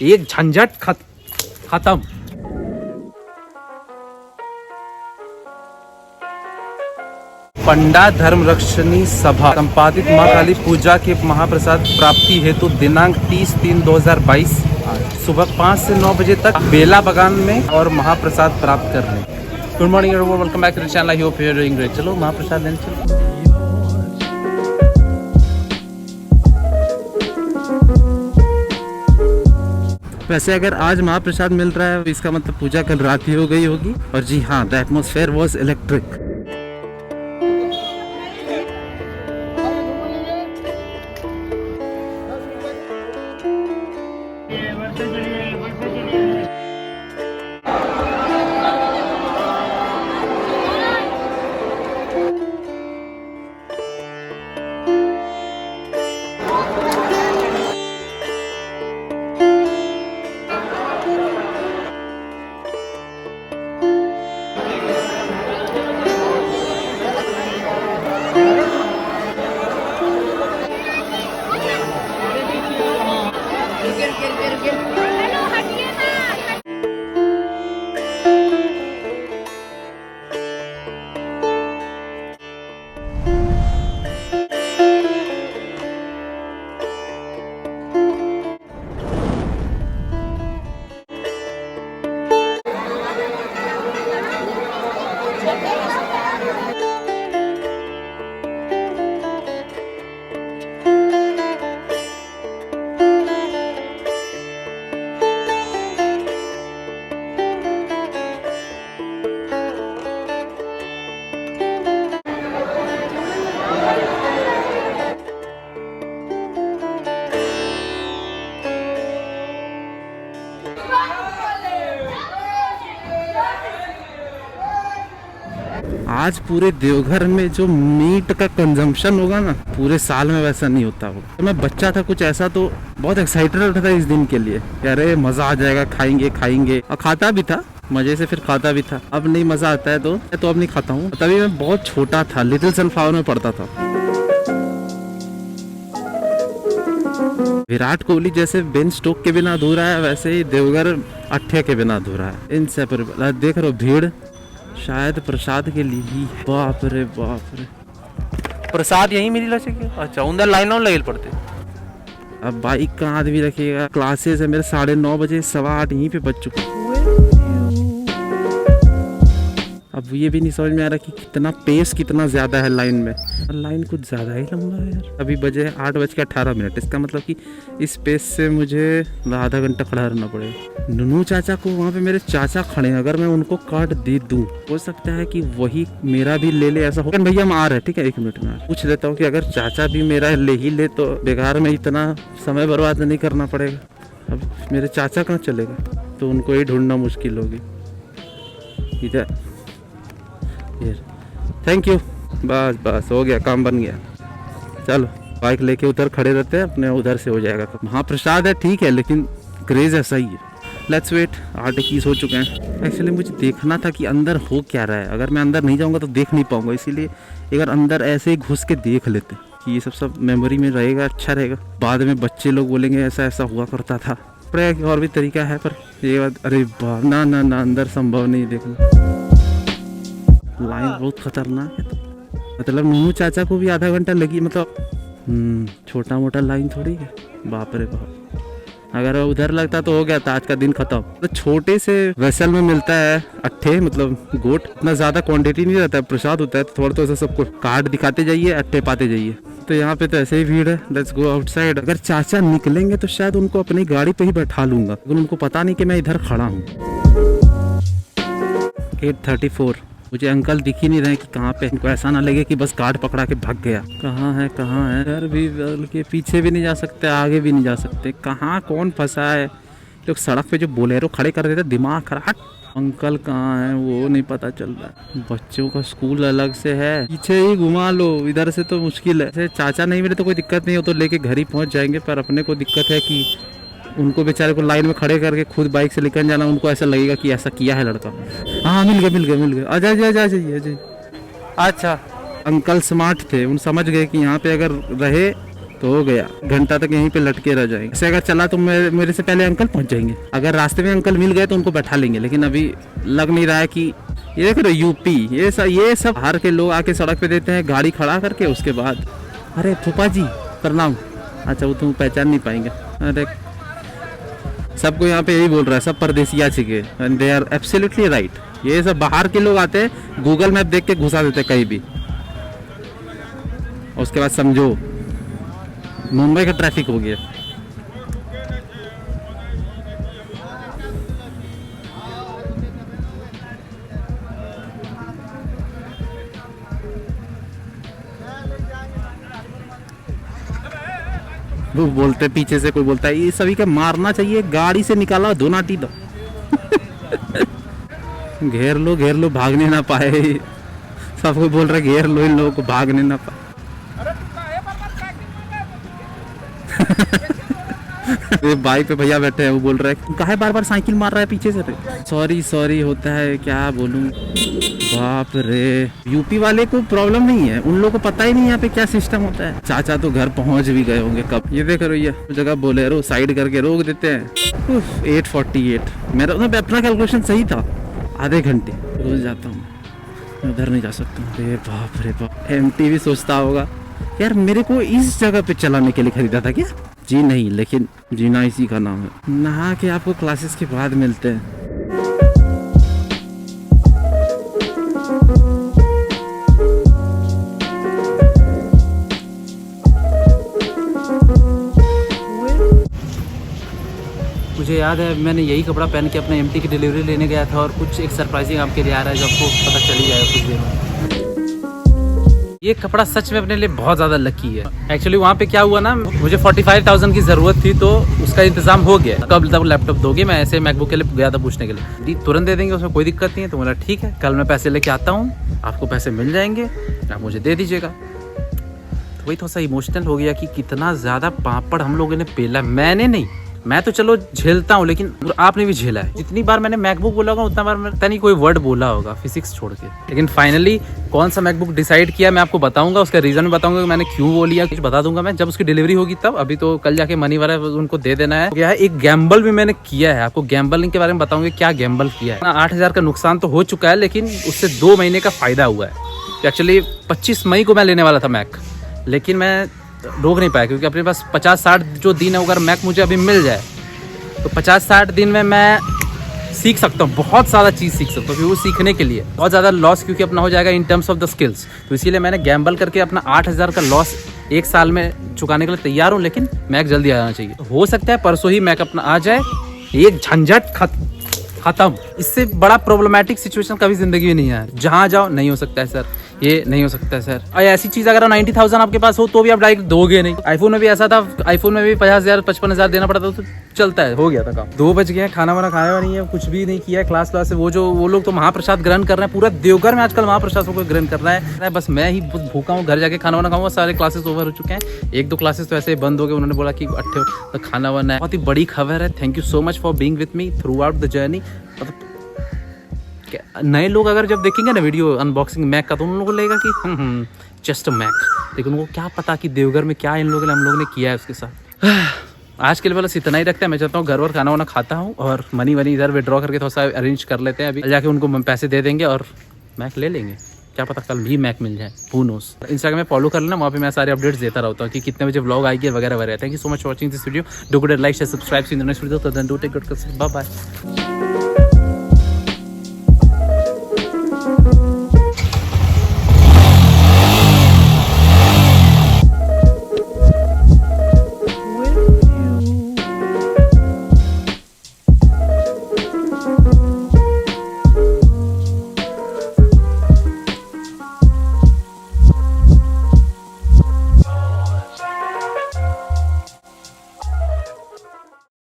एक झंझट खत्म। पंडा धर्म रक्षणी सभा संपादित मां काली पूजा के महाप्रसाद प्राप्ति हेतु दिनांक 30/3/2022 सुबह 5 से 9 बजे तक बेला बगान में और महाप्रसाद प्राप्त करने। Good morning everyone, welcome back to the channel. I hope you are doing great. चलो महाप्रसाद लेने चलो। वैसे अगर आज महाप्रसाद मिल रहा है इसका मतलब पूजा कल रात ही हो गई होगी। और जी हाँ, द एटमॉस्फेयर वाज इलेक्ट्रिक। आज पूरे देवघर में जो मीट का कंजम्पशन होगा ना, पूरे साल में वैसा नहीं होता होगा। तो मैं बच्चा था कुछ ऐसा, तो बहुत एक्साइटेड रहता था इस दिन के लिए। अरे मजा आ जाएगा, खाएंगे खाएंगे, और खाता भी था मजे से, फिर खाता भी था। अब नहीं मजा आता है तो अब नहीं खाता हूँ। तभी मैं बहुत छोटा था, लिटिल सनफ्लावर में पढ़ता था। विराट कोहली जैसे बेन स्टोक के बिना अधूरा है, वैसे ही देवघर अट्ठे के बिना अधूरा है। इनसेपरेबल। देख रहे हो भीड़ शायद प्रसाद के लिए ही। बाप रे बाप रे, प्रसाद यहीं मिली ला चाहिए। अच्छा, उधर लाइन और लगे पड़ते। अब बाइक का आदमी रखेगा। क्लासेस है मेरे 9:30 बजे, 8:15 यहीं पे बज चुके। अब ये भी नहीं समझ में आ रहा कि कितना पेस कितना ज्यादा है लाइन में। लाइन कुछ ज्यादा ही लंबा है यार। अभी बजे 8:18। इसका मतलब कि इस पेस से मुझे आधा घंटा खड़ा रहना पड़ेगा। नुनू चाचा को, वहाँ पे मेरे चाचा खड़े हैं, अगर मैं उनको कार्ड दे दूं हो सकता है कि वही मेरा भी ले ले। ऐसा होगा भैया, हम आ रहे हैं, ठीक है 1 मिनट में पूछ लेता हूँ कि अगर चाचा भी मेरा ले ही ले तो बेकार में इतना समय बर्बाद नहीं करना पड़ेगा। अब मेरे चाचा कहाँ चलेगा, तो उनको ही ढूंढना मुश्किल होगी। इधर थैंक यू, बस बस हो गया, काम बन गया। चलो बाइक लेके उधर खड़े रहते हैं, अपने उधर से हो जाएगा। महाप्रसाद है ठीक है, लेकिन क्रेज ऐसा ही है। Let's wait. 8:21 हो चुके हैं। एक्चुअली मुझे देखना था कि अंदर हो क्या रहा है। अगर मैं अंदर नहीं जाऊंगा तो देख नहीं पाऊंगा, इसीलिए एक बार अंदर ऐसे ही घुस के देख लेते कि ये सब मेमोरी में रहेगा, अच्छा रहेगा। बाद में बच्चे लोग बोलेंगे ऐसा ऐसा हुआ करता था। और भी तरीका है, पर ये बात, अरे ना ना ना, अंदर संभव नहीं देखना। लाइन बहुत खतरनाक है। तो मतलब नूनू चाचा को भी आधा घंटा लगी। मतलब छोटा मोटा लाइन थोड़ी है। बाप रे बाप, अगर उधर लगता तो हो गया था आज का दिन खत्म। तो छोटे से वेसल में मिलता है अट्ठे, मतलब गोट। इतना ज्यादा क्वांटिटी नहीं रहता है, प्रसाद होता है तो थोड़ा तो सबको कार्ड दिखाते जाइए, अट्ठे पाते जाइए। तो यहाँ पे तो ऐसे ही भीड़ है। Let's go outside. अगर चाचा निकलेंगे तो शायद उनको अपनी गाड़ी पे ही बैठा लूंगा, लेकिन उनको पता नहीं कि मैं इधर खड़ा हूँ। 8:34। मुझे अंकल दिख ही नहीं रहे कि कहाँ पे। इनको ऐसा ना लगे कि बस कार्ड पकड़ा के भाग गया। कहाँ है कहाँ है? इधर भी के पीछे भी नहीं जा सकते, आगे भी नहीं जा सकते। कहाँ कौन फंसा है? लोग सड़क पे जो बोलेरो खड़े कर देते, दिमाग खराब। अंकल कहाँ है वो नहीं पता चल रहा। बच्चों का स्कूल अलग से है, पीछे ही घुमा लो। इधर से तो मुश्किल है। चाचा नहीं मिले तो कोई दिक्कत नहीं हो, तो लेके घर ही पहुँच जाएंगे। पर अपने को दिक्कत है कि उनको बेचारे को लाइन में खड़े करके खुद बाइक से लेकर जाना। उनको ऐसा लगेगा कि ऐसा किया है लड़का। हाँ मिल गए। आ जाइए। अच्छा, अंकल स्मार्ट थे, उन समझ गए कि यहाँ पे अगर रहे तो हो गया, घंटा तक यहीं पे लटके रह जाएंगे। ऐसे अगर चला तो मेरे से पहले अंकल पहुंच जाएंगे। अगर रास्ते में अंकल मिल गए तो उनको बैठा लेंगे, लेकिन अभी लग नहीं रहा है कि ये देख रहे हो यूपी, ये सब बाहर के लोग आके सड़क पे देते हैं गाड़ी खड़ा करके, उसके बाद अरे फूफा जी प्रणाम। अच्छा वो तुम पहचान नहीं पाएंगे। अरे सबको यहाँ पे यही बोल रहा है, सब परदेसिया छिके, and they are absolutely right. ये सब बाहर के लोग आते हैं, गूगल मैप देख के घुसा देते हैं कहीं भी, और उसके बाद समझो मुंबई का ट्रैफिक हो गया। वो बोलते पीछे से कोई बोलता है ये सभी का मारना चाहिए, गाड़ी से निकाला दो नाटी दो। घेर लो भागने ना पाए। सबको बोल रहा घेर लो इन लोगों को भागने ना पाए। बाइक पे भैया बैठे हैं, वो बोल रहा है काहे बार बार साइकिल मार रहा है पीछे से। सॉरी होता है, क्या बोलूं। बाप रे, यूपी वाले को प्रॉब्लम नहीं है, उन लोगों को पता ही नहीं यहाँ पे क्या सिस्टम होता है। चाचा तो घर पहुंच भी गए होंगे कब। ये देख रही है जगह बोलेरो साइड करके रोक देते हैं। 848 मेरा अपना कैलकुलेशन सही था, आधे घंटे रोज जाता हूँ, उधर नहीं जा सकता। अरे बाप रे बाप, एमटी भी सोचता होगा यार मेरे को इस जगह पे चलाने के लिए खरीदा था क्या। जी नहीं, लेकिन जीना इसी का नाम है। नहा के आपको क्लासेस के बाद मिलते हैं। मुझे याद है मैंने यही कपड़ा पहन के अपने एमटी की डिलीवरी लेने गया था, और कुछ एक सरप्राइजिंग आपके लिए आ रहा है जो आपको पता चल ही जाएगा कुछ देर में। ये कपड़ा सच में अपने लिए बहुत ज़्यादा लकी है। एक्चुअली वहाँ पे क्या हुआ ना, मुझे 45,000 की ज़रूरत थी, तो उसका इंतजाम हो गया। कब तक लैपटॉप दोगे, मैं ऐसे मैकबुक के लिए गया था पूछने के लिए, तुरंत दे देंगे, उसमें कोई दिक्कत नहीं है। तो बोला ठीक है, कल मैं पैसे लेके आता हूँ, आपको पैसे मिल जाएंगे, आप मुझे दे दीजिएगा। तो वही थोड़ा सा इमोशनल हो गया कि कितना ज़्यादा पापड़ हम लोगों ने पेला। मैंने नहीं, मैं तो चलो झेलता हूँ, लेकिन आपने भी झेला है। जितनी बार मैंने मैकबुक बोला होगा उतना बार पता नहीं कोई वर्ड बोला होगा फिजिक्स छोड़ के। लेकिन फाइनली कौन सा मैकबुक डिसाइड किया मैं आपको बताऊंगा, उसका रीजन भी बताऊंगा कि मैंने क्यों वो लिया, कुछ बता दूंगा मैं जब उसकी डिलीवरी होगी तब। अभी तो कल जाके मनी वाला उनको दे देना है। क्या है, एक गैम्बल भी मैंने किया है, आपको गैम्बलिंग के बारे में बताऊंगा क्या गैम्बल किया है। 8,000 का नुकसान तो हो चुका है, लेकिन उससे 2 महीने का फायदा हुआ है। एक्चुअली 25 मई को मैं लेने वाला था मैक, लेकिन मैं रोक नहीं पाया, क्योंकि अपने पास 50-60 जो दिन है, अगर मैक मुझे अभी मिल जाए तो 50-60 दिन में मैं सीख सकता हूँ, बहुत ज़्यादा चीज़ सीख सकता हूँ। फिर वो सीखने के लिए बहुत ज़्यादा लॉस क्योंकि अपना हो जाएगा in terms of the skills. तो इसीलिए मैंने गैम्बल करके अपना 8,000 का लॉस 1 साल में चुकाने के लिए तैयार हूँ, लेकिन मैक जल्दी आ जाना चाहिए। तो हो सकता है परसों ही मैक अपना आ जाए, एक झंझट खत्म। इससे बड़ा प्रॉब्लमैटिक सिचुएशन कभी जिंदगी में नहीं है। जहाँ जाओ नहीं हो सकता है सर, ये नहीं हो सकता है सर। और ऐसी चीज़ अगर 90,000 आपके पास हो तो भी आप डायरेक्ट दोगे नहीं। आईफोन में भी ऐसा था, आईफोन में भी 50,000 55,000 देना पड़ता तो चलता है, हो गया था काम। 2 बज गए, खाना वाना खाया नहीं है, कुछ भी नहीं किया है। क्लास से वो लोग तो महाप्रसाद ग्रहण कर रहे हैं, पूरा देवघर में आजकल महाप्रसाद को ग्रहण कर रहा है। बस मैं ही भूखा हूँ, घर जाके खाना वाना खाऊंगा। सारे क्लासेस ओवर हो चुके हैं, 1-2 क्लासेस तो ऐसे ही बंद हो गए। उन्होंने बोला कि तो खाना वाना है। बहुत ही बड़ी खबर है। Thank you so much for being with me through out the journey. नए लोग अगर जब देखेंगे ना वीडियो अनबॉक्सिंग मैक का, तो उन लोगों को लगेगा कि जस्ट मैक, लेकिन उनको क्या पता कि देवघर में क्या इन लोगों ने हम लोगों ने किया है उसके साथ। आज के लिए बस इतना ही रखते हैं। मैं चाहता हूँ घर वर खाना वाना खाता हूँ, और मनी इधर विड्रॉ करके थोड़ा सा अरेंज कर लेते हैं। अभी जाके उनको पैसे दे देंगे और मैक ले लेंगे। क्या पता कल भी मैक मिल जाए, हू नोस। इंस्टाग्राम में फॉलो कर लेना, वहाँ पे मैं सारे अपडेट्स देता रहता हूँ कि कितने बजे व्लॉग आएगी वगैरह वगैरह। Thank you so much for watching this video. Do good like share subscribe see the next video. तो then do take good care, bye bye.